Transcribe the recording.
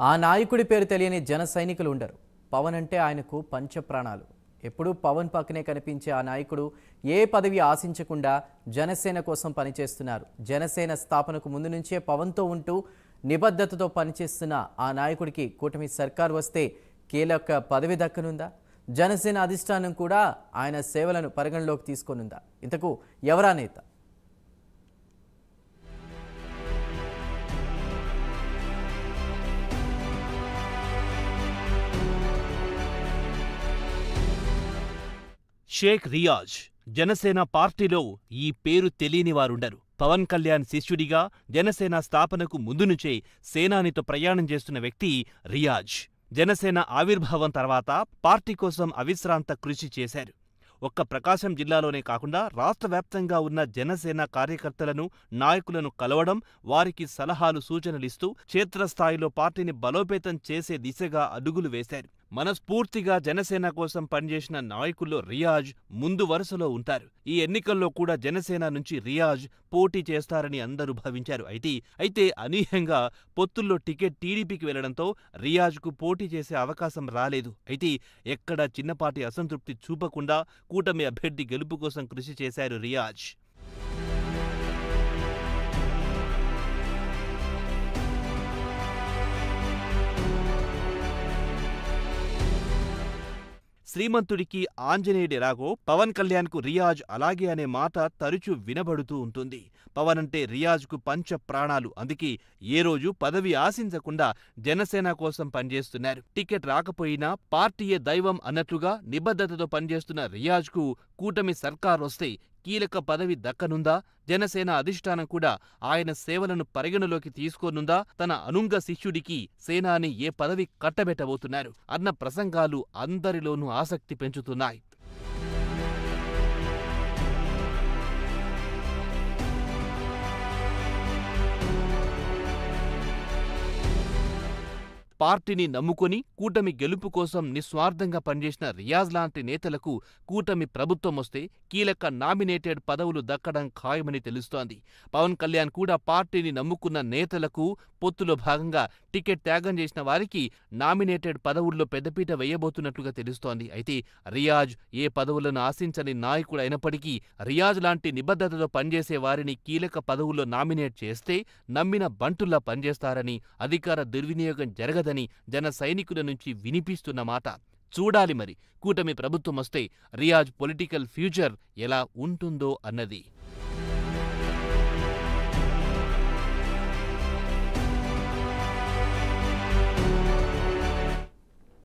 ఆ నాయకుడి పేరు తెలియని జన సైనికులు ఉండరు. పవన్ అంటే ఆయనకు పంచప్రాణాలు. ఎప్పుడూ పవన్ పక్కనే కనిపించే ఆ నాయకుడు ఏ పదవి ఆశించకుండా జనసేన కోసం పనిచేస్తున్నారు. జనసేన స్థాపనకు ముందు నుంచే పవన్తో ఉంటూ నిబద్ధతతో పనిచేస్తున్న ఆ నాయకుడికి కూటమి సర్కారు వస్తే కీలక పదవి దక్కనుందా? జనసేన అధిష్టానం కూడా ఆయన సేవలను పరిగణలోకి తీసుకోనుందా? ఇంతకు ఎవరా నేత? షేక్ రియాజ్. జనసేన పార్టీలో ఈ పేరు తెలియని వారుండరు. పవన్ కళ్యాణ్ శిష్యుడిగా జనసేన స్థాపనకు ముందు నుంచే సేనానితో ప్రయాణం చేస్తున్న వ్యక్తి రియాజ్. జనసేన ఆవిర్భావం తర్వాత పార్టీ కోసం అవిశ్రాంత కృషి చేశారు. ఒక్క ప్రకాశం జిల్లాలోనే కాకుండా రాష్ట్ర వ్యాప్తంగా ఉన్న జనసేన కార్యకర్తలను, నాయకులను కలవడం, వారికి సలహాలు, సూచనలిస్తూ క్షేత్రస్థాయిలో పార్టీని బలోపేతం చేసే దిశగా అడుగులు వేశారు. మనస్ఫూర్తిగా జనసేన కోసం పనిచేసిన నాయకుల్లో రియాజ్ ముందు వరుసలో ఉంటారు. ఈ ఎన్నికల్లో కూడా జనసేన నుంచి రియాజ్ పోటీ చేస్తారని అందరూ భావించారు. అయితే అనూహ్యంగా పొత్తుల్లో టికెట్ టీడీపీకి వెళ్లడంతో రియాజ్కు పోటీ చేసే అవకాశం రాలేదు. అయితే ఎక్కడా చిన్నపాటి అసంతృప్తి చూపకుండా కూటమి అభ్యర్థి గెలుపు కోసం కృషి చేశారు రియాజ్. శ్రీమంతుడికి ఆంజనేయుడెలాగో పవన్ కళ్యాణ్కు రియాజ్ అలాగే అనే మాట తరచూ వినబడుతూ ఉంటుంది. పవన్ అంటే రియాజ్కు పంచ ప్రాణాలు. అందుకే ఏ రోజు పదవి ఆశించకుండా జనసేన కోసం పనిచేస్తున్నారు. టికెట్ రాకపోయినా పార్టీయే దైవం అన్నట్లుగా నిబద్ధతతో పనిచేస్తున్న రియాజ్కు కూటమి సర్కారొస్తే కీలక పదవి దక్కనుందా? జనసేన అధిష్టానం కూడా ఆయన సేవలను పరిగణలోకి తీసుకోనుందా? తన అనుంగ శిష్యుడికి సేనాని ఏ పదవి కట్టబెట్టబోతున్నారు అన్న ప్రసంగాలు అందరిలోనూ ఆసక్తి పెంచుతున్నాయి. పార్టీని నమ్ముకొని కూటమి గెలుపు కోసం నిస్వార్థంగా పనిచేసిన రియాజ్ లాంటి నేతలకు కూటమి ప్రభుత్వం వస్తే కీలక నామినేటెడ్ పదవులు దక్కడం ఖాయమని తెలుస్తోంది. పవన్ కళ్యాణ్ కూడా పార్టీని నమ్ముకున్న నేతలకు పొత్తులో భాగంగా టికెట్ త్యాగం చేసిన వారికి నామినేటెడ్ పదవుల్లో పెద్దపీట వేయబోతున్నట్లుగా తెలుస్తోంది. అయితే రియాజ్ ఏ పదవులను ఆశించని నాయకుడు అయినప్పటికీ రియాజ్ లాంటి నిబద్ధతతో పనిచేసే వారిని కీలక పదవుల్లో నామినేట్ చేస్తే నమ్మిన బంటుల్లా పనిచేస్తారని, అధికార దుర్వినియోగం జరగదని జన సైనికుల నుంచి వినిపిస్తున్న మాట. చూడాలి మరి కూటమి ప్రభుత్వం వస్తే రియాజ్ పొలిటికల్ ఫ్యూచర్ ఎలా ఉంటుందో అన్నది.